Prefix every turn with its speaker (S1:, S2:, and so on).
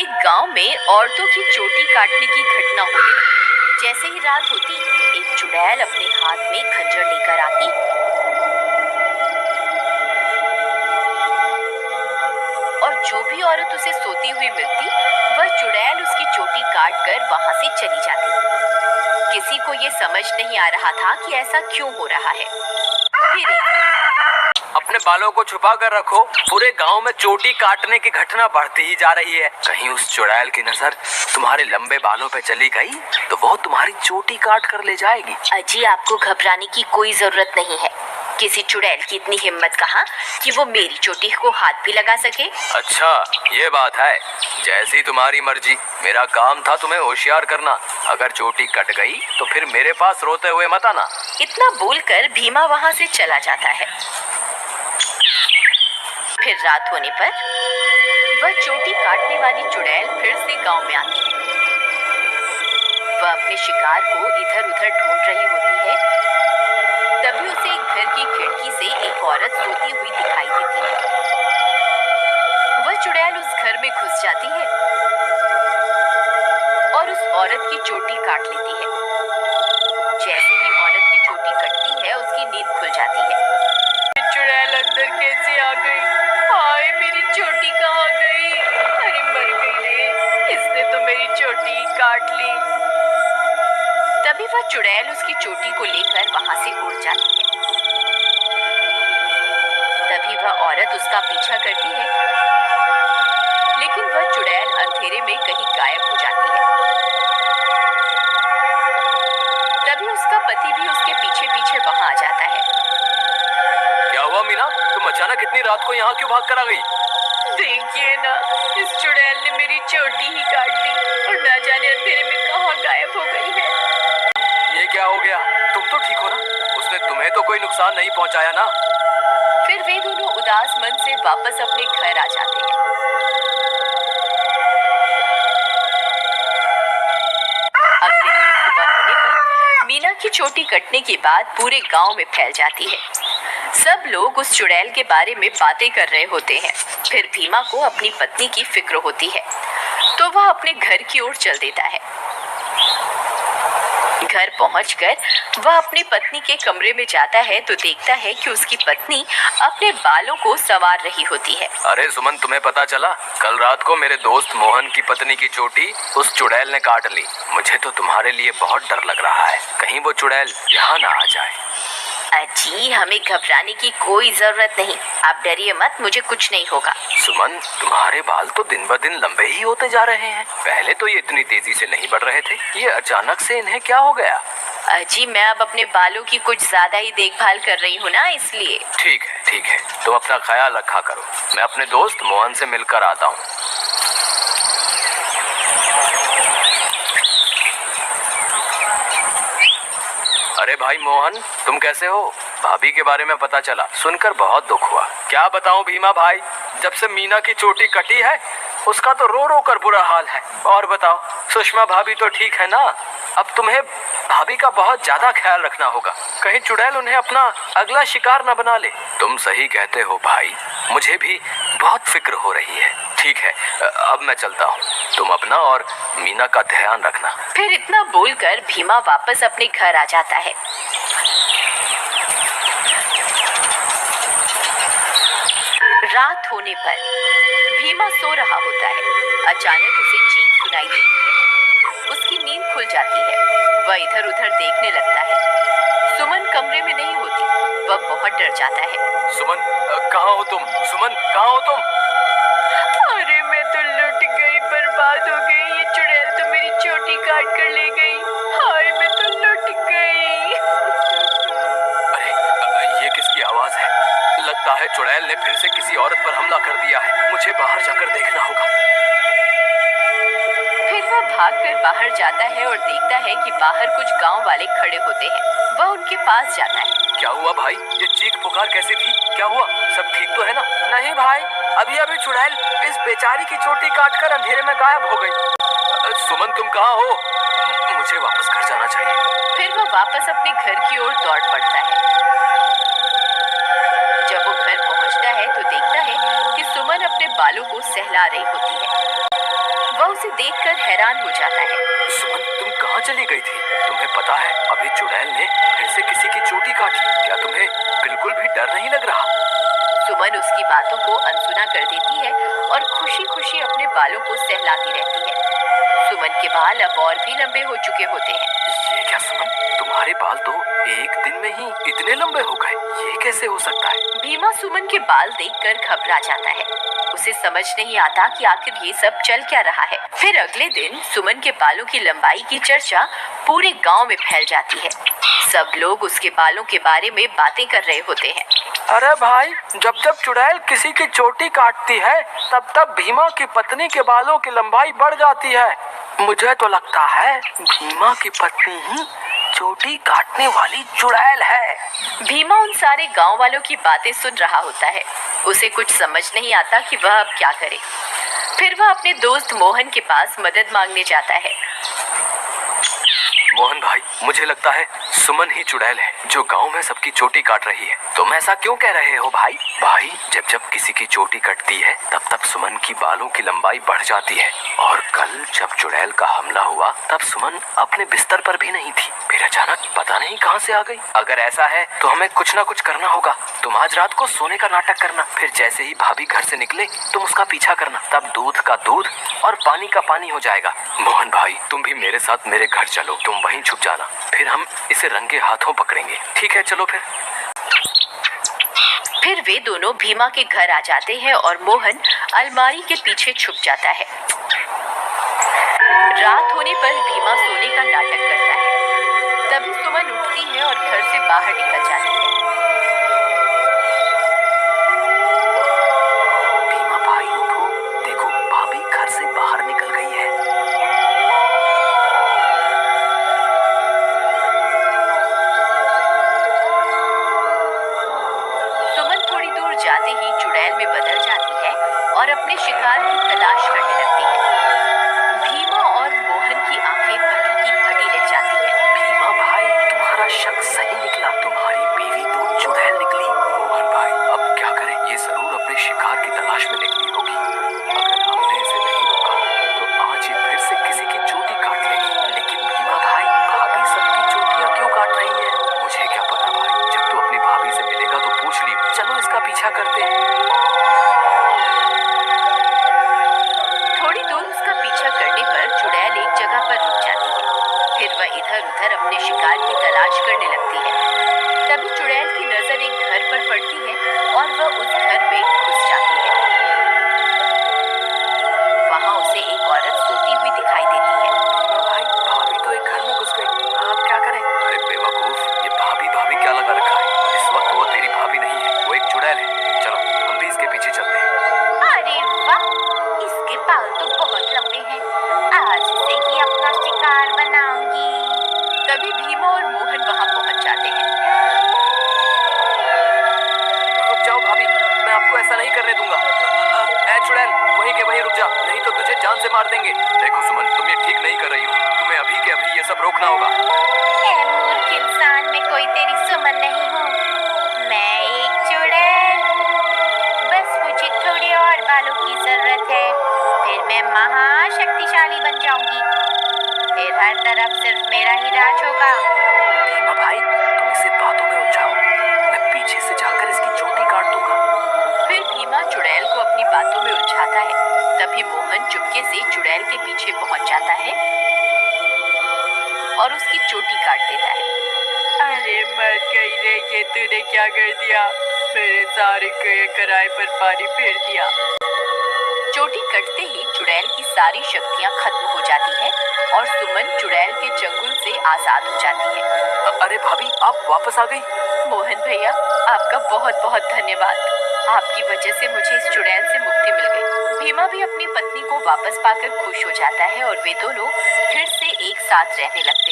S1: एक गांव में औरतों की चोटी काटने की घटना होने लगी। जैसे ही रात होती, एक चुड़ैल अपने हाथ में खंजर लेकर आती और जो भी औरत उसे सोती हुई मिलती, वह चुड़ैल उसकी चोटी काट कर वहां से चली जाती। किसी को ये समझ नहीं आ रहा था कि ऐसा क्यों हो रहा है। फिर
S2: अपने बालों को छुपा कर रखो, पूरे गांव में चोटी काटने की घटना बढ़ती ही जा रही है। कहीं उस चुड़ैल की नजर तुम्हारे लंबे बालों पे चली गई तो वो तुम्हारी चोटी काट कर ले जाएगी।
S1: अजी, आपको घबराने की कोई जरूरत नहीं है। किसी चुड़ैल की इतनी हिम्मत कहाँ कि वो मेरी चोटी को हाथ भी लगा सके।
S2: अच्छा, ये बात है। जैसी तुम्हारी मर्जी। मेरा काम था तुम्हें होशियार करना। अगर चोटी कट गई तो फिर मेरे पास रोते हुए मत आना।
S1: इतना बोलकर भीमा वहाँ से चला जाता है। फिर रात होने पर वह चोटी काटने वाली चुड़ैल फिर से गांव में आती है। वह अपने शिकार को इधर उधर ढूंढ रही होती है। तभी उसे एक घर की खिड़की से एक औरत सोती हुई दिखाई देती है। वह चुड़ैल उस घर में घुस जाती है और उस औरत की चोटी काट लेती है। जैसे ही औरत की चोटी कटती है, उसकी नींद खुल जाती है। चुड़ैल अंदर कैसे आ गई? हाय, मेरी चोटी कहाँ गई? अरे मर गई रे, इसने तो मेरी चोटी काट ली। तभी वह चुड़ैल उसकी चोटी को लेकर वहां से उड़ जाती है। तभी वह औरत उसका पीछा करती है, लेकिन वह चुड़ैल अंधेरे में कहीं गायब हो जाती है। तभी उसका पति भी उसके पीछे पीछे वहां आ जाता है।
S2: क्या हुआ मीना, तुम अचानक इतनी रात को यहाँ क्यों भाग कर आ गई?
S1: देखिए ना, इस चुड़ैल ने मेरी चोटी ही काट दी और ना जाने अंधेरे में कहाँ गायब हो गई है।
S2: ये क्या हो गया? तुम तो ठीक हो ना? उसने तुम्हें तो कोई नुकसान नहीं पहुँचाया ना?
S1: फिर वे दोनों उदास मन से वापस अपने घर आ जाते हैं। अगले दिन सुबह होने पर मीना की चोटी कटने की बात पूरे गांव में फैल जाती है। सब लोग उस चुड़ैल के बारे में बातें कर रहे होते हैं। फिर भीमा को अपनी पत्नी की फिक्र होती है, तो वह अपने घर की ओर चल देता है। घर पहुंचकर वह अपनी पत्नी के कमरे में जाता है तो देखता है कि उसकी पत्नी अपने बालों को संवार रही होती है।
S2: अरे सुमन, तुम्हें पता चला? कल रात को मेरे दोस्त मोहन की पत्नी की चोटी उस चुड़ैल ने काट ली। मुझे तो तुम्हारे लिए बहुत डर लग रहा है, कहीं वो चुड़ैल यहाँ ना आ जाए।
S1: अजी, हमें घबराने की कोई जरूरत नहीं। आप डरिए मत, मुझे कुछ नहीं होगा।
S2: सुमन, तुम्हारे बाल तो दिन ब दिन लंबे ही होते जा रहे हैं। पहले तो ये इतनी तेजी से नहीं बढ़ रहे थे, ये अचानक से इन्हें क्या हो गया?
S1: अजी, मैं अब अपने बालों की कुछ ज्यादा ही देखभाल कर रही हूँ ना, इसलिए।
S2: ठीक है ठीक है, तुम अपना ख्याल रखा करो। मैं अपने दोस्त मोहन से मिलकर आता हूँ। अरे भाई मोहन, तुम कैसे हो? भाभी के बारे में पता चला, सुनकर बहुत दुख हुआ। क्या बताऊं भीमा भाई, जब से मीना की चोटी कटी है उसका तो रो रो कर बुरा हाल है। और बताओ, सुषमा भाभी तो ठीक है ना? अब तुम्हें भाभी का बहुत ज्यादा ख्याल रखना होगा, कहीं चुड़ैल उन्हें अपना अगला शिकार न बना ले। तुम सही कहते हो भाई, मुझे भी बहुत फिक्र हो रही है। ठीक है, अब मैं चलता हूँ। तुम अपना और मीना का ध्यान रखना।
S1: फिर इतना बोलकर भीमा वापस अपने घर आ जाता है। रात होने पर भीमा सो रहा होता है। अचानक उसे चीख सुनाई देती है। उसकी नींद खुल जाती है। वह इधर उधर देखने लगता है। सुमन कमरे में नहीं होती। वह बहुत डर जाता है।
S2: सुमन, कहाँ हो तुम? सुमन, कहाँ हो तुम?
S1: अरे मैं तो लुट गई, बर्बाद हो गई। ये चुड़ैल तो मेरी चोटी काट कर ले गई। हाय, मैं तो लुट गई।
S2: अरे, ये किसकी आवाज है? लगता है चुड़ैल ने फिर से किसी औरत पर हमला कर दिया है। मुझे बाहर जाकर देखना होगा।
S1: फिर वह भागकर बाहर जाता है और देखता है कि बाहर कुछ गांव वाले खड़े होते हैं। वह उनके पास जाता है।
S2: क्या हुआ भाई? ये चीख पुकार कैसी थी? क्या हुआ? सब ठीक तो है ना? नहीं भाई, अभी अभी चुड़ैल इस बेचारी की चोटी काटकर अंधेरे में गायब हो गई। सुमन, तुम कहाँ हो? मुझे वापस घर जाना चाहिए।
S1: फिर वह वापस अपने घर की ओर दौड़ पड़ता है। जब वो घर पहुंचता है तो देखता है कि सुमन अपने बालों को सहला रही होती है। उसे देखकर हैरान हो जाता है।
S2: सुमन, तुम कहाँ चली गई थी? तुम्हें पता है अभी चुड़ैल ने फिर से किसी की चोटी काट ली। क्या तुम्हें बिल्कुल भी डर नहीं लग रहा?
S1: सुमन उसकी बातों को अनसुना कर देती है और खुशी खुशी अपने बालों को सहलाती रहती है। सुमन के बाल अब और भी लंबे हो चुके होते हैं।
S2: ये क्या सुमन, तुम्हारे बाल तो एक दिन में ही इतने लंबे हो गए, ये कैसे हो सकता है?
S1: भीमा सुमन के बाल देखकर घबरा जाता है। उसे समझ नहीं आता कि आखिर ये सब चल क्या रहा है। फिर अगले दिन सुमन के बालों की लंबाई की चर्चा पूरे गांव में फैल जाती है। सब लोग उसके बालों के बारे में बातें कर रहे होते हैं।
S2: अरे भाई, जब जब चुड़ैल किसी की चोटी काटती है तब तब भीमा की पत्नी के बालों की लंबाई बढ़ जाती है। मुझे तो लगता है भीमा की पत्नी ही चोटी काटने वाली चुड़ैल है।
S1: भीमा उन सारे गांव वालों की बातें सुन रहा होता है। उसे कुछ समझ नहीं आता कि वह अब क्या करे। फिर वह अपने दोस्त मोहन के पास मदद मांगने जाता है।
S2: मोहन भाई, मुझे लगता है सुमन ही चुड़ैल है जो गांव में सबकी चोटी काट रही है। तुम ऐसा क्यों कह रहे हो भाई? भाई, जब जब किसी की चोटी कटती है तब तब सुमन की बालों की लंबाई बढ़ जाती है। और कल जब चुड़ैल का हमला हुआ तब सुमन अपने बिस्तर पर भी नहीं थी, फिर अचानक पता नहीं कहां से आ गई। अगर ऐसा है तो हमें कुछ ना कुछ करना होगा। तुम आज रात को सोने का नाटक करना, फिर जैसे ही भाभी घर से निकले तुम उसका पीछा करना, तब दूध का दूध और पानी का पानी हो जाएगा। मोहन भाई, तुम भी मेरे साथ मेरे घर चलो, तुम वहीं छुप जाना, फिर हम इसे रंगे हाथों पकड़ेंगे। ठीक है, चलो फिर।
S1: फिर वे दोनों भीमा के घर आ जाते हैं और मोहन अलमारी के पीछे छुप जाता है। रात होने पर भीमा सोने का नाटक करता है। तभी सुमन उठती है और घर से बाहर निकल जाती है।
S2: भीमा भाई उठो, देखो भाभी घर से बाहर निकल गई है।
S1: जाते ही चुड़ैल में बदल जाती है और अपने शिकार की तलाश करने लगती है। भीमा और मोहन की आंखें फटी की फटी रह जाती है।
S2: भीमा भाई, तुम्हारा शक सही निकला, तुम्हारी बीवी तो चुड़ैल निकली। मोहन भाई, अब क्या करें? ये जरूर अपने शिकार की तलाश में निकली होगी। अगर हमने इसे नहीं रोका तो आज ये फिर से किसी की चोटी काट लेगी। लेकिन भीमा भाई, भाभी सबकी चोटियां क्यों काट रही है? मुझे क्या पता भाई, जब तू अपनी भाभी से मिलेगा तो पूछ लियो। चलो इसका पीछा करते हैं।
S1: थोड़ी दूर उसका पीछा करने पर चुड़ैल एक जगह पर रुक जाती है। फिर वह इधर उधर अपने शिकार की तलाश करने लगती है। तभी चुड़ैल की नजर एक घर पर पड़ती है और वह उस घर में घुस जाती है। वहां उसे एक औरत सोती हुई दिखाई देती है।
S2: भाई, भाभी तो एक घर में घुस गई, आप क्या करें? अरे बेवकूफ, ये भाभी भाभी क्या लगा रखा है? इस वक्त वो तेरी भाभी नहीं है, वो एक चुड़ैल है। चलो हम भी इसके पीछे चलते हैं।
S1: अरे वाह, इसके बाल तो बहुत लंबे हैं। आज से ही अपना शिकार बनाऊंगी। तभी भीमा और मोहन वहां पहुंच जाते हैं।
S2: रुक जाओ भाभी, मैं आपको ऐसा नहीं करने दूंगा। ऐ चुड़ैल, वहीं के वहीं रुक जा, नहीं तो तुझे जान से मार देंगे। देखो सुमन, तुम ये ठीक नहीं कर रही हो, तुम्हें अभी के अभी ये सब रोकना होगा।
S1: ऐ मूर्ख इंसान, मैं कोई तेरी सुमन नहीं हूँ, मैं एक चुड़ैल हूँ। बस मुझे थोड़ी और बालों की जरूरत है, फिर मैं महाशक्तिशाली बन जाऊंगी। फिर हर तरफ सिर्फ मेरा ही राज होगा।
S2: भीमा भाई, तुम इसे बातों में उलझाओ, मैं पीछे से जाकर इसकी चोटी काट दूंगा।
S1: फिर भीमा चुड़ैल को अपनी बातों में उलझाता है। तभी मोहन चुपके से चुड़ैल के पीछे पहुंच जाता है और उसकी चोटी काट देता है। अरे मर गई रे, ये तूने क्या कर दिया? मेरे सारे कराए पर पानी फेर दिया। चोटी कटते ही चुड़ैल की सारी शक्तियां खत्म हो जाती हैं और सुमन चुड़ैल के चंगुल से आजाद हो जाती है।
S2: अरे भाभी, आप वापस आ गई?
S1: मोहन भैया, आपका बहुत बहुत धन्यवाद। आपकी वजह से मुझे इस चुड़ैल से मुक्ति मिल गई। भीमा भी अपनी पत्नी को वापस पाकर खुश हो जाता है और वे दोनों फिर से एक साथ रहने लगते हैं।